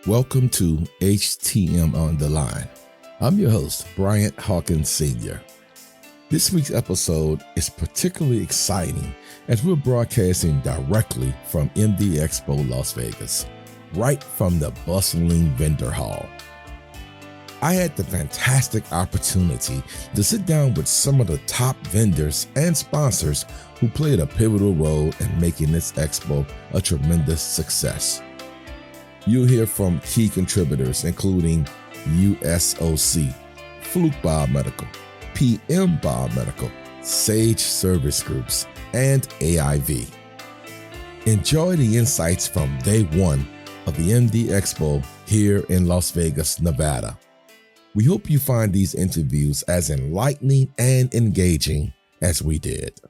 Welcome to HTM on the Line. I'm your host, Bryant Hawkins Sr. This week's episode is particularly exciting as we're broadcasting directly from MD Expo Las Vegas, right from the bustling vendor hall. I had the fantastic opportunity to sit down with some of the top vendors and sponsors who played a pivotal role in making this expo a tremendous success. You'll hear from key contributors including USOC, Fluke Biomedical, PM Biomedical, Sage Service Groups, and AIV. Enjoy the insights from day one of the MD Expo here in Las Vegas, Nevada. We hope you find these interviews as enlightening and engaging as we did.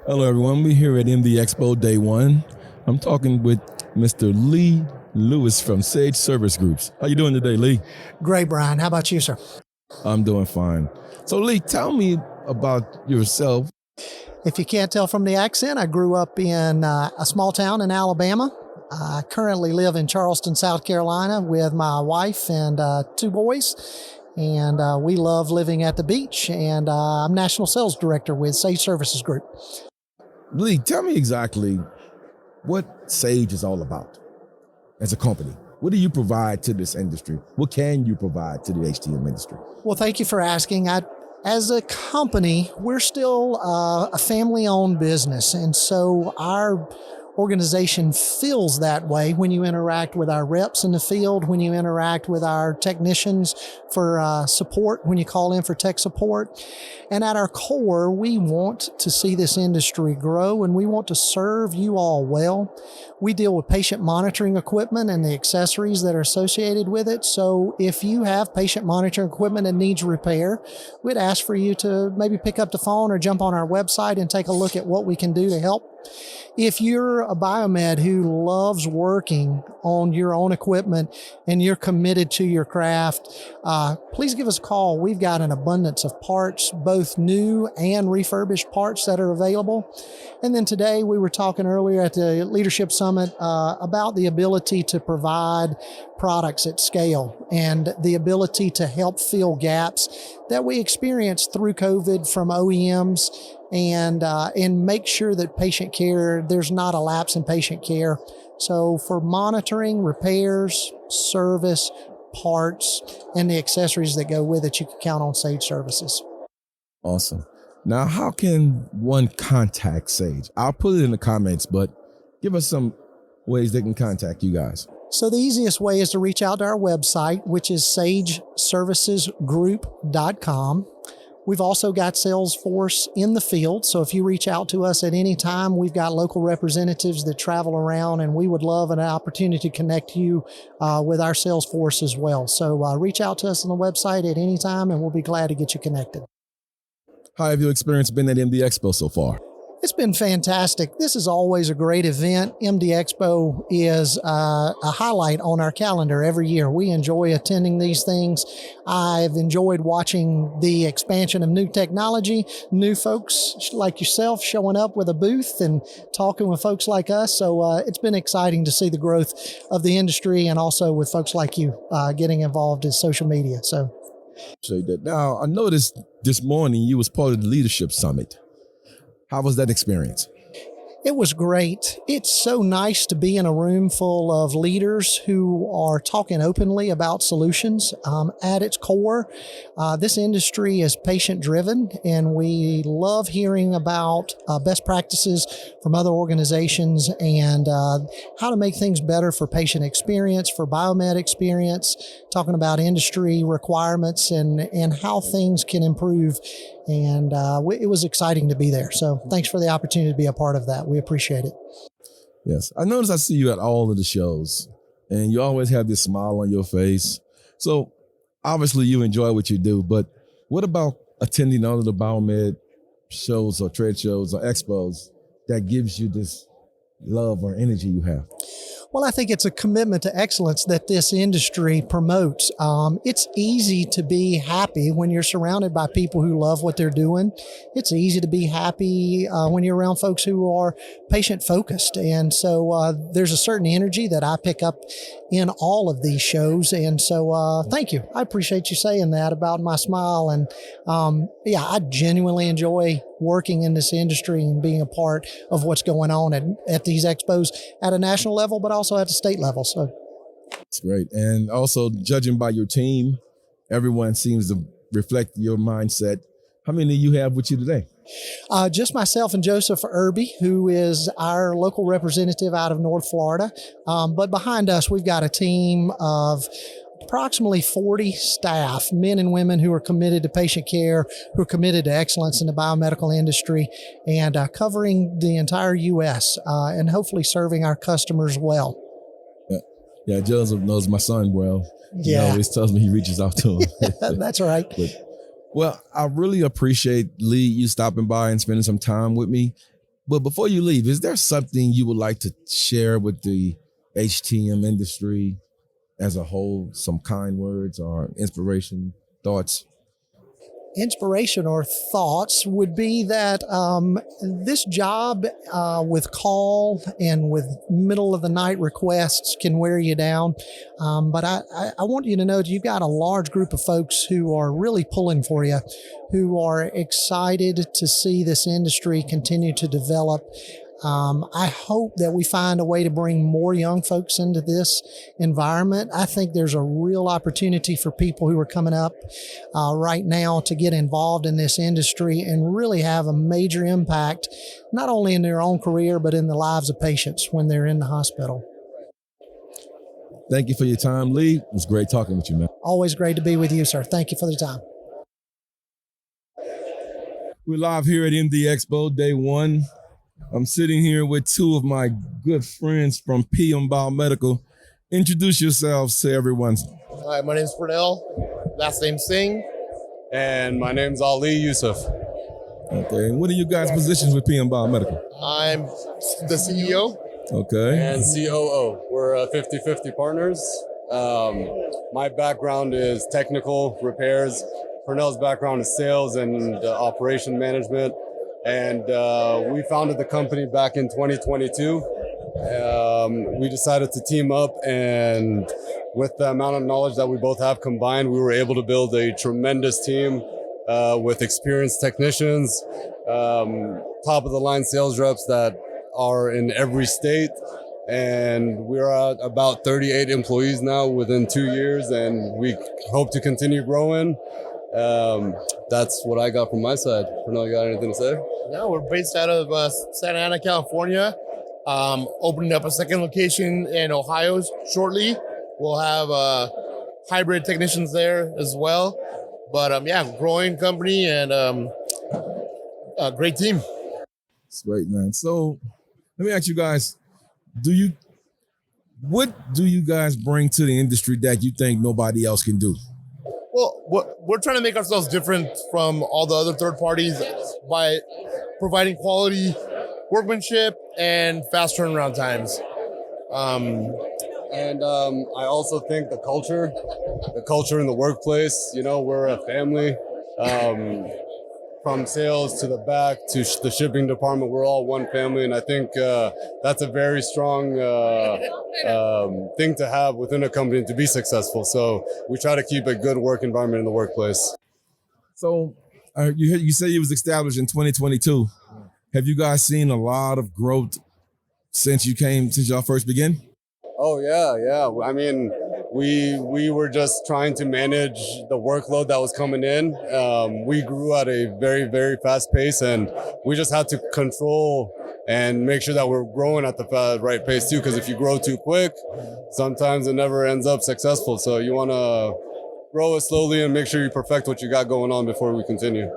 Hello, everyone. We're here at MD Expo Day 1. I'm talking with Mr. Lee Lewis from Sage Service Groups. How you doing today, Lee? Great, Brian. How about you, sir? I'm doing fine. So, Lee, tell me about yourself. If you can't tell from the accent, I grew up in a small town in Alabama. I currently live in Charleston, South Carolina with my wife and 2 boys. And we love living at the beach. And I'm National Sales Director with Sage Services Group. Lee, tell me exactly what Sage is all about as a company. What do you provide to this industry? What can you provide to the HTM industry? Well, thank you for asking. As a company, we're still a family-owned business. And so our organization feels that way when you interact with our reps in the field, when you interact with our technicians for support, when you call in for tech support. And at our core, we want to see this industry grow and we want to serve you all well. We deal with patient monitoring equipment and the accessories that are associated with it. So if you have patient monitoring equipment that needs repair, we'd ask for you to maybe pick up the phone or jump on our website and take a look at what we can do to help. If you're a biomed who loves working on your own equipment and you're committed to your craft, please give us a call. We've got an abundance of parts, both new and refurbished parts that are available. And then today we were talking earlier at the Leadership Summit about the ability to provide products at scale and the ability to help fill gaps that we experienced through COVID from OEMs and make sure that patient care, there's not a lapse in patient care. So for monitoring, repairs, service, parts, and the accessories that go with it, you can count on Sage Services. Awesome. Now, how can one contact Sage? I'll put it in the comments, but give us some ways they can contact you guys. So the easiest way is to reach out to our website, which is sageservicesgroup.com. We've also got Salesforce in the field. So if you reach out to us at any time, we've got local representatives that travel around and we would love an opportunity to connect you with our Salesforce as well. So reach out to us on the website at any time and we'll be glad to get you connected. How have your experience been at MD Expo so far? It's been fantastic. This is always a great event. MD Expo is a highlight on our calendar every year. We enjoy attending these things. I've enjoyed watching the expansion of new technology, new folks like yourself showing up with a booth and talking with folks like us. So it's been exciting to see the growth of the industry and also with folks like you getting involved in social media. So that. Now, I noticed this morning you was part of the Leadership Summit. How was that experience? It was great. It's so nice to be in a room full of leaders who are talking openly about solutions. At its core, this industry is patient-driven, and we love hearing about best practices from other organizations and how to make things better for patient experience, for biomed experience, talking about industry requirements and how things can improve. And it was exciting to be there. So thanks for the opportunity to be a part of that. We appreciate it. Yes. I notice I see you at all of the shows and you always have this smile on your face. So obviously you enjoy what you do, but what about attending all of the biomed shows or trade shows or expos that gives you this love or energy you have? Well, I think it's a commitment to excellence that this industry promotes. It's easy to be happy when you're surrounded by people who love what they're doing. It's easy to be happy when you're around folks who are patient focused. And so there's a certain energy that I pick up in all of these shows. And so thank you. I appreciate you saying that about my smile. And yeah, I genuinely enjoy working in this industry and being a part of what's going on at these expos at a national level, but also at the state level. So that's great. And also, judging by your team, everyone seems to reflect your mindset. How many do you have with you today? Just myself and Joseph Irby, who is our local representative out of North Florida. But behind us, we've got a team of approximately 40 staff, men and women who are committed to patient care, who are committed to excellence in the biomedical industry, and covering the entire U.S. And hopefully serving our customers well. Yeah, Joseph knows my son well. Yeah. He always tells me he reaches out to him. That's right. Well, I really appreciate, Lee, you stopping by and spending some time with me. But before you leave, is there something you would like to share with the HTM industry as a whole? Some kind words or inspiration, thoughts? Inspiration or thoughts would be that this job with call and with middle of the night requests can wear you down. But I want you to know that you've got a large group of folks who are really pulling for you, who are excited to see this industry continue to develop. I hope that we find a way to bring more young folks into this environment. I think there's a real opportunity for people who are coming up right now to get involved in this industry and really have a major impact, not only in their own career, but in the lives of patients when they're in the hospital. Thank you for your time, Lee. It was great talking with you, man. Always great to be with you, sir. Thank you for the time. We're live here at MD Expo, day one. I'm sitting here with two of my good friends from PM Biomedical. Introduce yourselves to everyone. Hi, my name's Pranil, last name Singh. And my name's Ali Youssef. Okay, and what are you guys' positions with PM Biomedical? I'm the CEO. Okay. And COO. We're 50-50 partners. My background is technical repairs. Pranil's background is sales and operation management. And we founded the company back in 2022. We decided to team up, and with the amount of knowledge that we both have combined, we were able to build a tremendous team with experienced technicians, top of the line sales reps that are in every state. And we're at about 38 employees now within 2 years, and we hope to continue growing. That's what I got from my side. Pranil, you got anything to say? No, we're based out of Santa Ana, California. Opening up a second location in Ohio shortly. We'll have hybrid technicians there as well. But yeah, growing company and a great team. That's great, man. So let me ask you guys, what do you guys bring to the industry that you think nobody else can do? Well, we're trying to make ourselves different from all the other third parties by providing quality workmanship and fast turnaround times. I also think the culture in the workplace, we're a family. From sales to the back to the shipping department, we're all one family. And I think that's a very strong thing to have within a company to be successful. So we try to keep a good work environment in the workplace. So you say you was established in 2022. Have you guys seen a lot of growth since y'all first began? Oh, yeah. I mean, we were just trying to manage the workload that was coming in. We grew at a very, very fast pace, and we just had to control and make sure that we're growing at the right pace too, because if you grow too quick, sometimes it never ends up successful. So you want to grow it slowly and make sure you perfect what you got going on before we continue.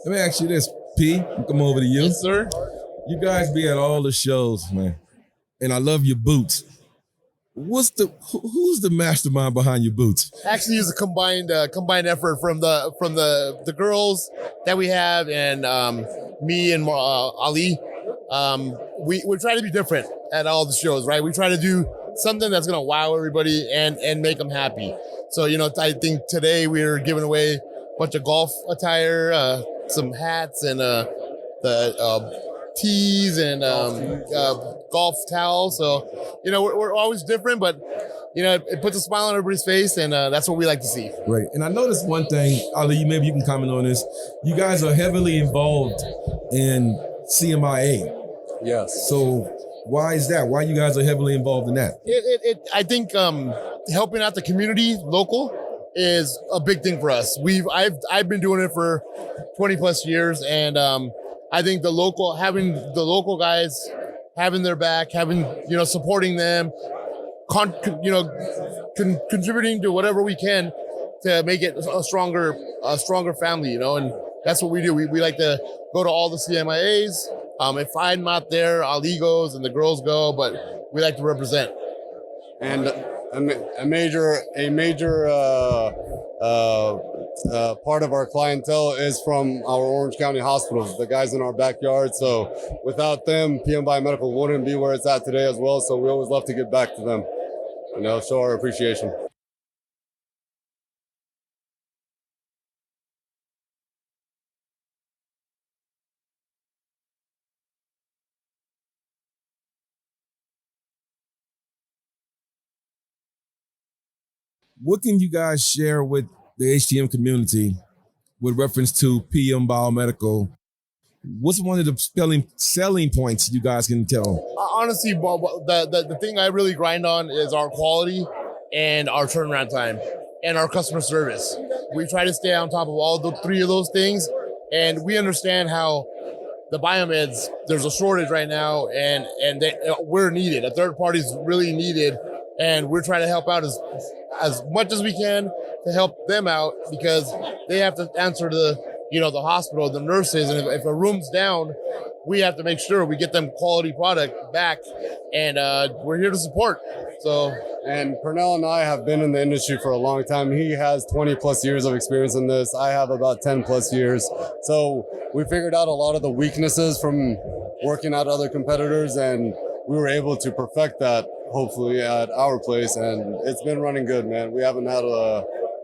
Let me ask you this, P. I'll come over to you. Yes, sir. You guys be at all the shows, man, and I love your boots. Who's the mastermind behind your boots? Actually, it's a combined effort from the girls that we have and me and Ali. we try to be different at all the shows, right? We try to do something that's going to wow everybody and make them happy. So, I think today we're giving away a bunch of golf attire, some hats and the tees and golf towels. So, we're always different, but, it puts a smile on everybody's face, and that's what we like to see. Right. And I noticed one thing, Ali, maybe you can comment on this. You guys are heavily involved in CMIA. Yes. So why is that? Why you guys are heavily involved in that? I think helping out the community local is a big thing for us. I've been doing it for 20 plus years, and I think having the local guys having their back, supporting them, contributing to whatever we can to make it a stronger family, and that's what we do. We like to go to all the CMIAs. If I'm not there, Ali goes and the girls go, but we like to represent. And a major part of our clientele is from our Orange County hospitals, the guys in our backyard. So without them, PM Biomedical wouldn't be where it's at today as well. So we always love to give back to them, show our appreciation. What can you guys share with the HTM community with reference to PM Biomedical? What's one of the selling points you guys can tell? Honestly, the thing I really grind on is our quality and our turnaround time and our customer service. We try to stay on top of all the three of those things, and we understand how the biomeds, there's a shortage right now, and we're needed. A third party is really needed, and we're trying to help out as much as we can to help them out, because they have to answer to the hospital, the nurses, and if a room's down, we have to make sure we get them quality product back, and we're here to support. And Pranil and I have been in the industry for a long time. He has 20 plus years of experience in this. I have about 10 plus years. So we figured out a lot of the weaknesses from working at other competitors, and we were able to perfect that hopefully at our place, and it's been running good, man. We haven't had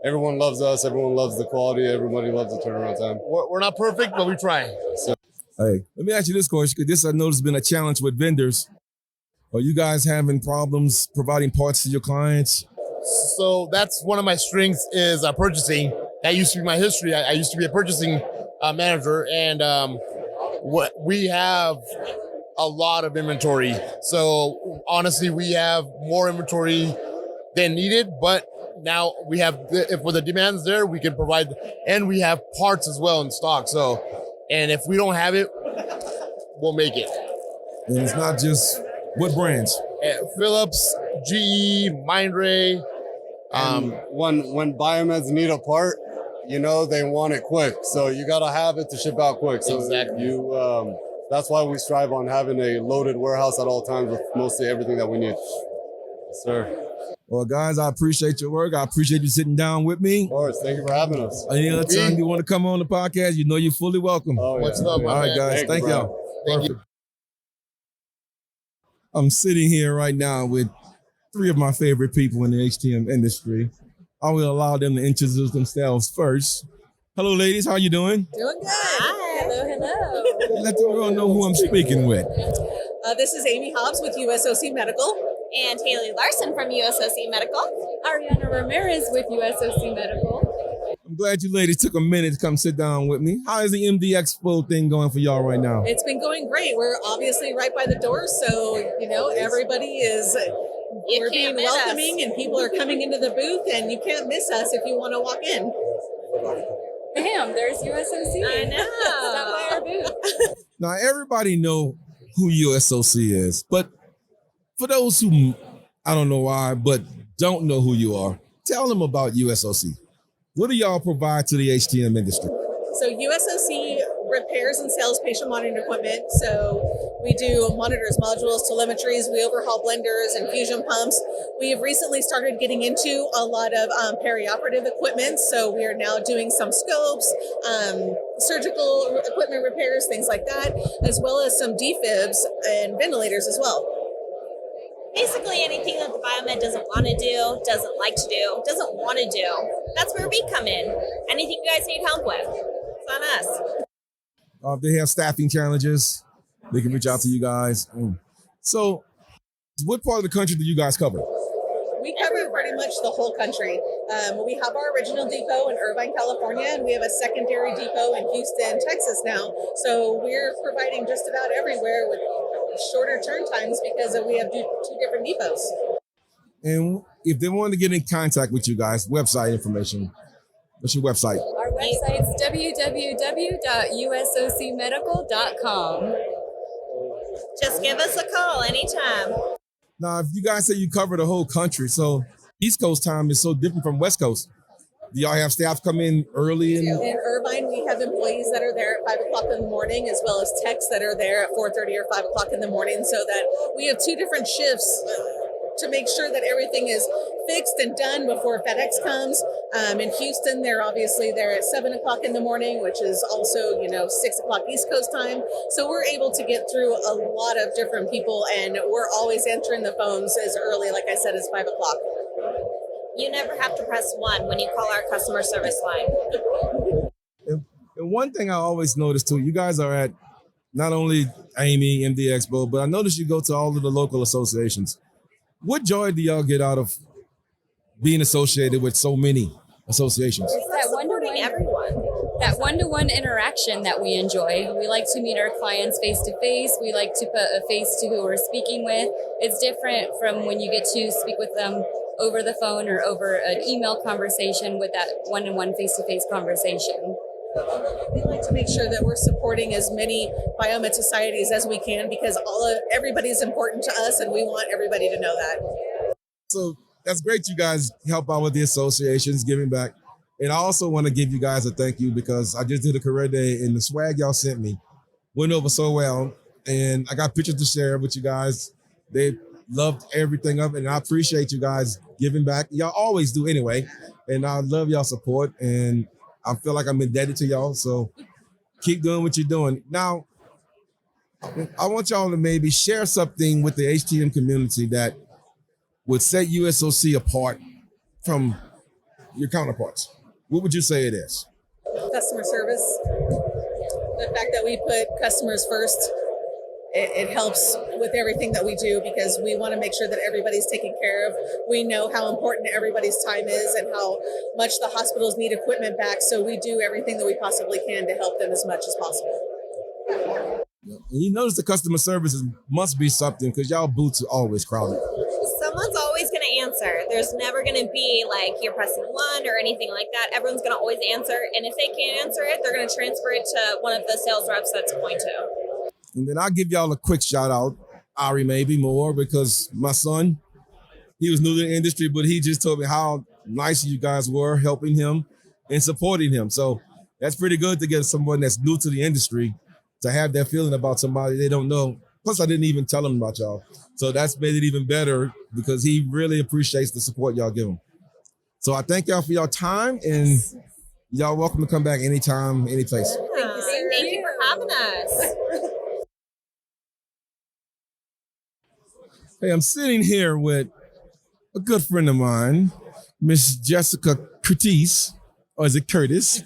everyone loves us, everyone loves the quality, everybody loves the turnaround time. We're not perfect, but we try. Hey, let me ask you this question, because this I know has been a challenge with vendors. Are you guys having problems providing parts to your clients? So that's one of my strengths is purchasing. That used to be my history. I used to be a purchasing manager, and we have a lot of inventory. So honestly, we have more inventory than needed, but now we have, if the demand's there, we can provide, and we have parts as well in stock. So, and if we don't have it, we'll make it. And it's not just, what brands? Philips, GE, Mindray. When biomeds need a part, they want it quick. So you got to have it to ship out quick. So exactly. That's why we strive on having a loaded warehouse at all times with mostly everything that we need. Yes, sir. Well, guys, I appreciate your work. I appreciate you sitting down with me. Of course. Thank you for having us. Any other time you want to come on the podcast, you're fully welcome. Oh, yeah. What's up, all right, guys. Thank y'all. Thank you. I'm sitting here right now with three of my favorite people in the HTM industry. I will allow them to introduce themselves first. Hello, ladies. How you doing? Doing good. Hi. Hello. Let the world know who I'm speaking with. This is Amy Hobbs with USOC Medical. And Hailey Larson from USOC Medical. Ariana Ramirez with USOC Medical. I'm glad you ladies took a minute to come sit down with me. How is the MD Expo thing going for y'all right now? It's been going great. We're obviously right by the door, so everybody is. We're being welcoming, and people are coming into the booth, and you can't miss us if you want to walk in. Bam, there's USOC. I know. Stop by our booth. Now, everybody know who USOC is, but for those who, I don't know why, but don't know who you are, tell them about USOC. What do y'all provide to the HTM industry? So USOC repairs and sales patient monitoring equipment. So we do monitors, modules, telemetries. We overhaul blenders, infusion pumps. We have recently started getting into a lot of perioperative equipment. So we are now doing some scopes, surgical equipment repairs, things like that, as well as some defibs and ventilators as well. Basically anything that the biomed doesn't want to do, doesn't like to do, doesn't want to do. That's where we come in. Anything you guys need help with, it's on us. If they have staffing challenges, they can reach out to you guys. So what part of the country do you guys cover? We cover pretty much the whole country. We have our original depot in Irvine, California, and we have a secondary depot in Houston, Texas now. So we're providing just about everywhere with shorter turn times because we have two different depots. And if they want to get in contact with you guys, website information, what's your website? Our website's www.usocmedical.com. Just give us a call anytime. Now, if you guys say you cover the whole country, so East Coast time is so different from West Coast. Do y'all have staff come in early? In Irvine, we have employees that are there at 5 o'clock in the morning, as well as techs that are there at 4:30 or 5 o'clock in the morning, so that we have two different shifts to make sure that everything is fixed and done before FedEx comes. In Houston, they're obviously there at 7 o'clock in the morning, which is also, 6 o'clock East Coast time. So we're able to get through a lot of different people, and we're always answering the phones as early, like I said, as 5 o'clock. You never have to press 1 when you call our customer service line. And one thing I always notice too, you guys are at not only Amy, MD Expo, but I notice you go to all of the local associations. What joy do y'all get out of being associated with so many associations? It's that Supporting everyone. that one-to-one interaction that we enjoy. We like to meet our clients face-to-face. We like to put a face to who we're speaking with. It's different from when you get to speak with them over the phone or over an email conversation with that one-to-one face-to-face conversation. We like to make sure that we're supporting as many biomed societies as we can because everybody is important to us and we want everybody to know that. So that's great you guys help out with the associations, giving back. And I also want to give you guys a thank you because I just did a career day and the swag y'all sent me went over so well. And I got pictures to share with you guys. They loved everything of it. And I appreciate you guys giving back. Y'all always do anyway. And I love y'all support. And I feel like I'm indebted to y'all. So keep doing what you're doing. Now, I want y'all to maybe share something with the HTM community that would set USOC apart from your counterparts. What would you say it is? Customer service. The fact that we put customers first, it helps with everything that we do because we want to make sure that everybody's taken care of. We know how important everybody's time is and how much the hospitals need equipment back. So we do everything that we possibly can to help them as much as possible. And you notice the customer services must be something because y'all booths are always crowded. Someone's always going to answer. There's never going to be like you're pressing 1 or anything like that. Everyone's going to always answer. And if they can't answer it, they're going to transfer it to one of the sales reps that's going to. And then I'll give y'all a quick shout out. Ari maybe more because my son, he was new to the industry, but he just told me how nice you guys were helping him and supporting him. So that's pretty good to get someone that's new to the industry to have that feeling about somebody they don't know. Plus, I didn't even tell him about y'all. So that's made it even better because he really appreciates the support y'all give him. So I thank y'all for your time and y'all welcome to come back anytime, any place. Thank you for having us. Hey, I'm sitting here with a good friend of mine, Miss Jessica Curtis, or is it Curtis?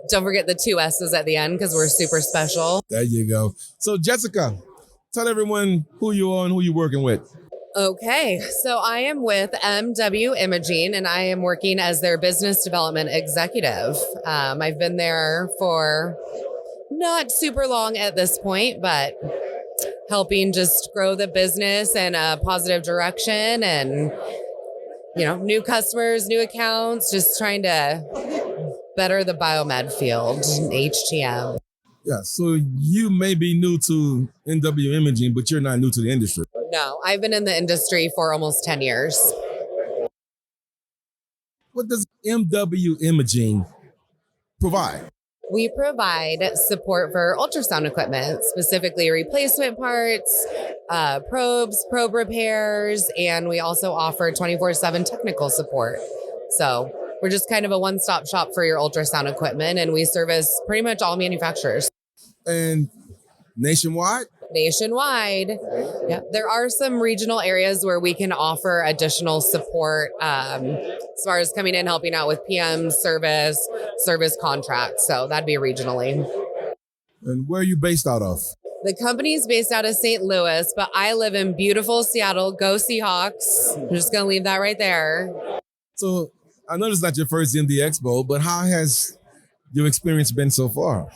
Don't forget the 2 S's at the end because we're super special. There you go. So Jessica, tell everyone who you are and who you're working with. Okay, so I am with MW Imaging and I am working as their business development executive. I've been there for not super long at this point, but helping just grow the business in a positive direction and, new customers, new accounts, just trying to better the biomed field, HTM. Yeah, so you may be new to NW Imaging, but you're not new to the industry. No, I've been in the industry for almost 10 years. What does MW Imaging provide? We provide support for ultrasound equipment, specifically replacement parts, probe repairs, and we also offer 24/7 technical support. So we're just kind of a one-stop shop for your ultrasound equipment, and we service pretty much all manufacturers. And nationwide? Nationwide. Yeah, there are some regional areas where we can offer additional support as far as coming in, helping out with PM service contracts. So that'd be regionally. And where are you based out of? The company is based out of St. Louis, but I live in beautiful Seattle. Go Seahawks. I'm just going to leave that right there. So I know it's not your first MD Expo, but how has your experience been so far?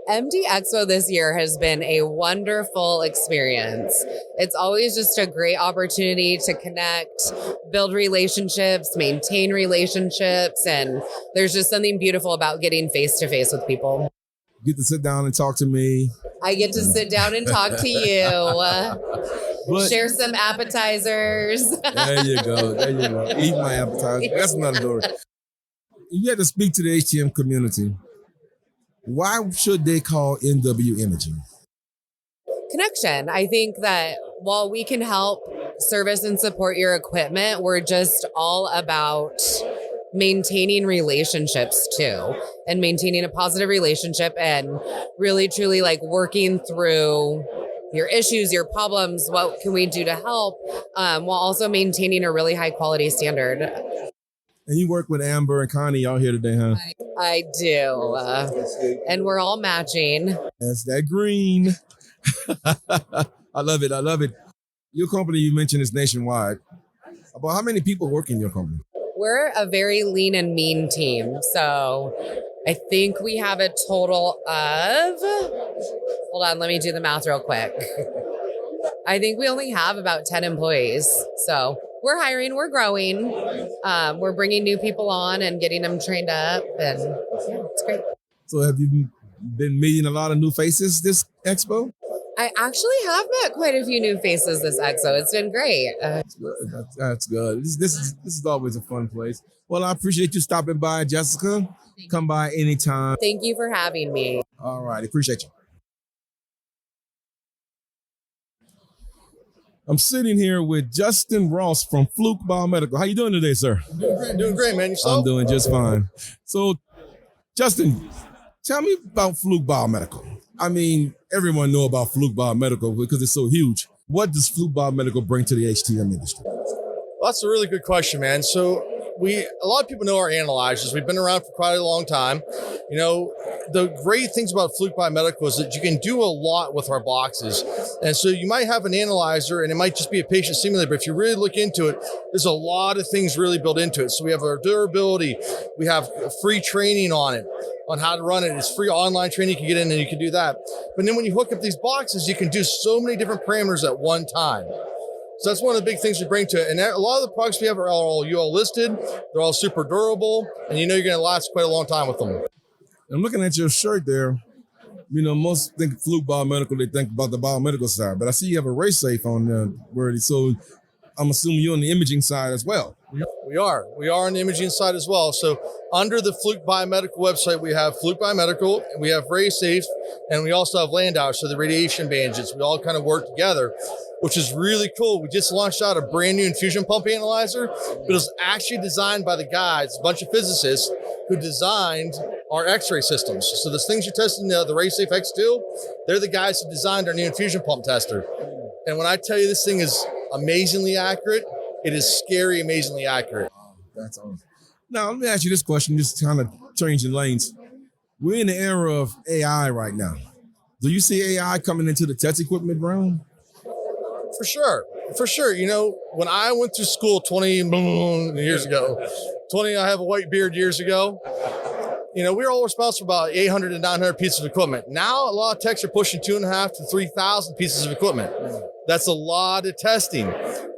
MD Expo this year has been a wonderful experience. It's always just a great opportunity to connect, build relationships, maintain relationships, and there's just something beautiful about getting face-to-face with people. You get to sit down and talk to me. I get to sit down and talk to you, share some appetizers. There you go. Eat my appetizer. That's another story. You had to speak to the HTM community. Why should they call NW Imaging? Connection. I think that while we can help service and support your equipment, we're just all about maintaining relationships too, and maintaining a positive relationship and really truly like working through your issues, your problems, what can we do to help, while also maintaining a really high quality standard. And you work with Amber and Connie out here today, huh? I do. And we're all matching. That's that green. I love it. Your company, you mentioned, is nationwide. About how many people work in your company? We're a very lean and mean team. So I think we have a total of, hold on, let me do the math real quick. I think we only have about 10 employees. So we're hiring, we're growing. We're bringing new people on and getting them trained up, and yeah, it's great. So have you been meeting a lot of new faces this expo? I actually have met quite a few new faces this expo. It's been great. That's good. This is always a fun place. Well, I appreciate you stopping by, Jessica. Come by anytime. Thank you for having me. All right, appreciate you. I'm sitting here with Justin Ross from Fluke Biomedical. How you doing today, sir? Doing great, man. Yourself? I'm doing just fine. So, Justin, tell me about Fluke Biomedical. I mean, everyone know about Fluke Biomedical because it's so huge. What does Fluke Biomedical bring to the HTM industry? Well, that's a really good question, man. So a lot of people know our analyzers. We've been around for quite a long time. You know, the great things about Fluke Biomedical is that you can do a lot with our boxes. And so you might have an analyzer and it might just be a patient simulator, but if you really look into it, there's a lot of things really built into it. So we have our durability, we have free training on it, on how to run it. It's free online training. You can get in and you can do that. But then when you hook up these boxes, you can do so many different parameters at one time. So that's one of the big things we bring to it. And a lot of the products we have are all UL listed. They're all super durable. And you know you're going to last quite a long time with them. I'm looking at your shirt there. You know, most think Fluke Biomedical, they think about the biomedical side. But I see you have a race safe on there. So I'm assuming you're on the imaging side as well. We are on the imaging side as well. So under the Fluke Biomedical website, we have Fluke Biomedical, and we have RaySafe, and we also have Landau, so the radiation bandages. We all kind of work together, which is really cool. We just launched out a brand new infusion pump analyzer, but it was actually designed by the guys, a bunch of physicists who designed our X-ray systems. So the things you're testing, the RaySafe X2, they're the guys who designed our new infusion pump tester. And when I tell you this thing is amazingly accurate, it is scary, amazingly accurate. That's awesome. Now, let me ask you this question, just kind of changing lanes. We're in the era of AI right now. Do you see AI coming into the test equipment realm? For sure. You know, when I went through school 20 years ago, I have a white beard years ago, you know, we were all responsible for about 800 to 900 pieces of equipment. Now, a lot of techs are pushing 2,500 to 3,000 pieces of equipment. That's a lot of testing.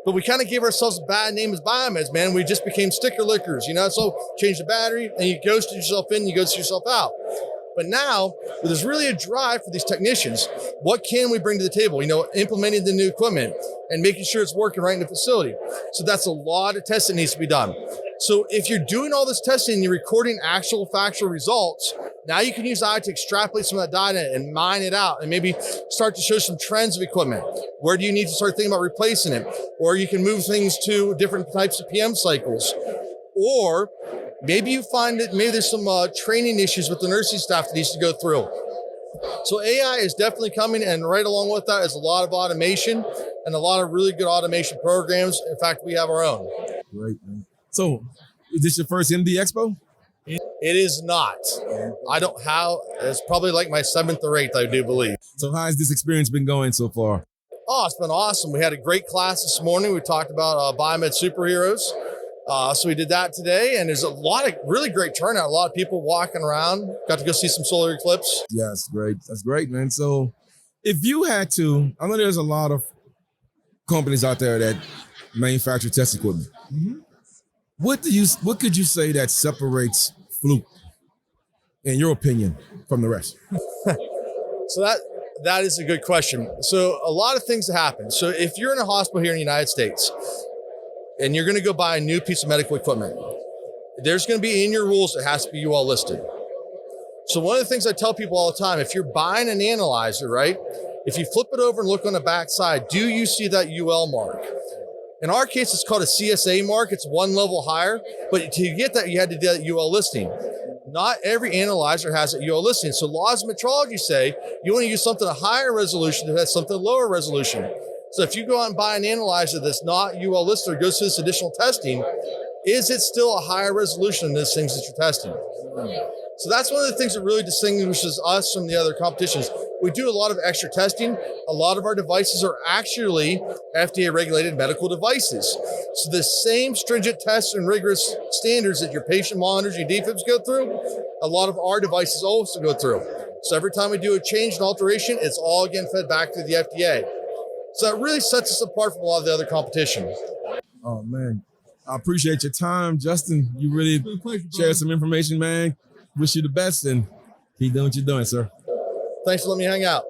But we kind of gave ourselves a bad name as biomeds, man. We just became sticker lickers, you know? So change the battery and you ghosted yourself in, you ghosted yourself out. But now there's really a drive for these technicians. What can we bring to the table? Implementing the new equipment and making sure it's working right in the facility. So that's a lot of testing that needs to be done. So if you're doing all this testing and you're recording actual factual results, now you can use AI to extrapolate some of that data and mine it out and maybe start to show some trends of equipment. Where do you need to start thinking about replacing it? Or you can move things to different types of PM cycles. Or maybe you find that maybe there's some training issues with the nursing staff that needs to go through. So AI is definitely coming, and right along with that is a lot of automation and a lot of really good automation programs. In fact, we have our own. Great, man. So, is this your first MD Expo? It is not. It's probably like my 7th or 8th, I do believe. So how has this experience been going so far? Oh, it's been awesome. We had a great class this morning. We talked about biomed superheroes. So we did that today, and there's a lot of really great turnout. A lot of people walking around. Got to go see some solar eclipse. Yeah, that's great. That's great, man. So if you had to, I know there's a lot of companies out there that manufacture test equipment. Mm-hmm. What could you say that separates Fluke, in your opinion, from the rest? So that is a good question. So a lot of things happen. So if you're in a hospital here in the United States and you're going to go buy a new piece of medical equipment, there's going to be in your rules it has to be UL listed. So one of the things I tell people all the time, if you're buying an analyzer, right? If you flip it over and look on the back side, do you see that UL mark? In our case, it's called a CSA mark. It's one level higher, but to get that, you had to do that UL listing. Not every analyzer has a UL listing. So laws of metrology say you want to use something at higher resolution that has something lower resolution. So if you go out and buy an analyzer that's not UL listed or goes through this additional testing, is it still a higher resolution than those things that you're testing? So that's one of the things that really distinguishes us from the other competitions. We do a lot of extra testing. A lot of our devices are actually FDA regulated medical devices. So the same stringent tests and rigorous standards that your patient monitors, your DFIBs go through, a lot of our devices also go through. So every time we do a change and alteration, it's all again fed back to the FDA. So it really sets us apart from a lot of the other competition. Oh man, I appreciate your time, Justin. You really shared some information, man. Wish you the best and keep doing what you're doing, sir. Thanks for letting me hang out.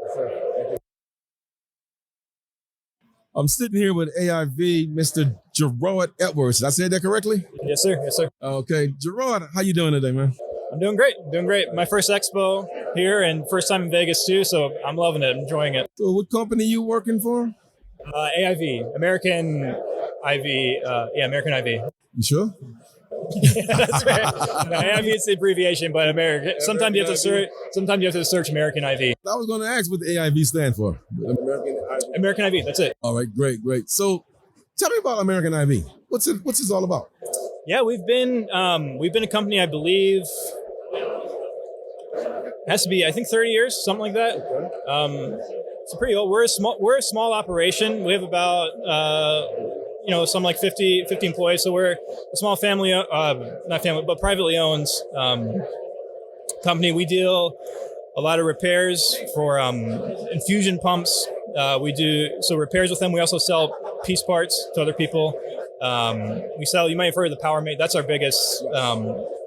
I'm sitting here with AIV, Mr. Gerard Edwards. Did I say that correctly? Yes, sir. Yes, sir. Okay. Gerard, how you doing today, man? I'm doing great. Doing great. My first expo here and first time in Vegas too, so I'm loving it. I'm enjoying it. So what company you working for? AIV, American IV. American IV. You sure? Yeah, that's right. No, AIV is the abbreviation, but American. Sometimes you have to search. Sometimes you have to search American IV. I was going to ask what the AIV stand for. American IV. That's it. All right, great. So, tell me about American IV. What's this all about? Yeah, we've been a company, I believe. Has to be, I think, 30 years, something like that. It's pretty old. We're a small operation. We have about some like 50 employees. So we're a small family, not family, but privately owned company. We deal a lot of repairs for infusion pumps. We do repairs with them. We also sell piece parts to other people. We sell. You might have heard of the PowerMate. That's our biggest.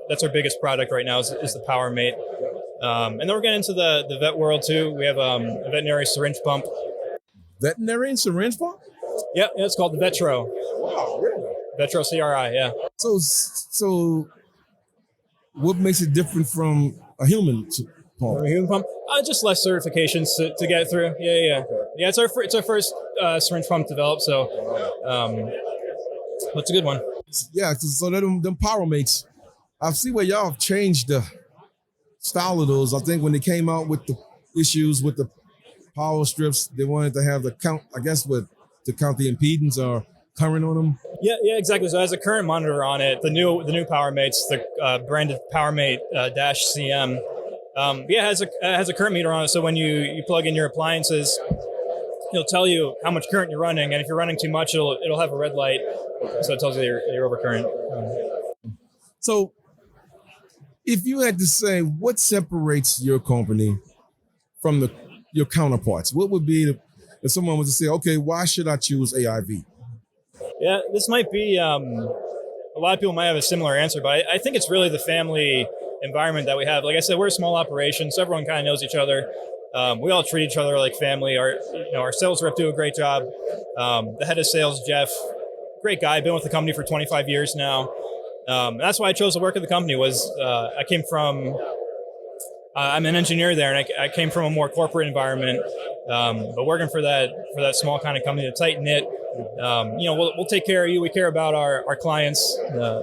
That's our biggest product right now is the PowerMate. And then we're getting into the vet world too. We have a veterinary syringe pump. Veterinary syringe pump? Yeah, it's called the Vetro. Wow, really? Vetro CRI, yeah. So what makes it different from a human pump? A human pump? Just less certifications to get through. Yeah. Yeah, it's our first syringe pump developed, so it's a good one. Yeah, so them PowerMates, I see where y'all have changed the style of those. I think when they came out with the issues with the power strips, they wanted to have the count, I guess, to count the impedance or current on them. Yeah, exactly. So it has a current monitor on it. The new PowerMates, the branded PowerMate -CM. It has a current meter on it. So when you plug in your appliances, it'll tell you how much current you're running, and if you're running too much, it'll have a red light, so it tells you that you're overcurrent. So, if you had to say what separates your company from your counterparts, what would be if someone was to say, okay, why should I choose AIV? Yeah, this might be a lot of people might have a similar answer, but I think it's really the family environment that we have. Like I said, we're a small operation, so everyone kind of knows each other. We all treat each other like family. Our sales rep do a great job. The head of sales, Jeff, great guy, been with the company for 25 years now. That's why I chose to work at the company. I came from, I'm an engineer there, and I came from a more corporate environment. But working for that small kind of company, the tight knit, we'll take care of you. We care about our clients. I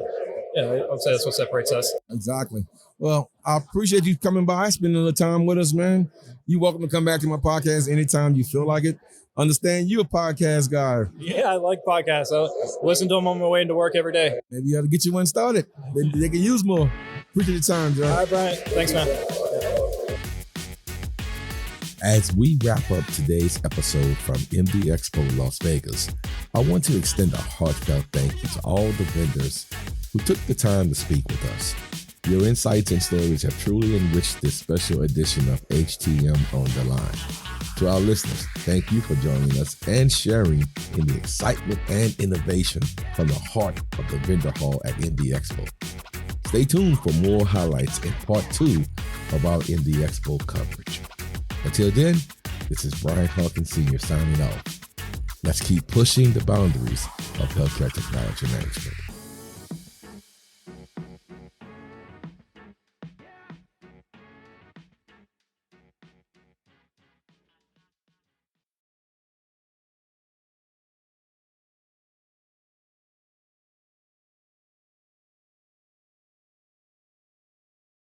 would say that's what separates us. Exactly. Well, I appreciate you coming by, spending a little time with us, man. You're welcome to come back to my podcast anytime you feel like it. Understand you're a podcast guy. Yeah, I like podcasts. I listen to them on my way into work every day. Maybe you have to get you one started. They can use more. Appreciate your time, John. All right, Brian. Thanks, man. As we wrap up today's episode from MD Expo Las Vegas, I want to extend a heartfelt thank you to all the vendors who took the time to speak with us. Your insights and stories have truly enriched this special edition of HTM on the Line. To our listeners, thank you for joining us and sharing in the excitement and innovation from the heart of the vendor hall at MD Expo. Stay tuned for more highlights in part 2 of our MD Expo coverage. Until then, this is Brian Hawkins Sr. signing off. Let's keep pushing the boundaries of healthcare technology management.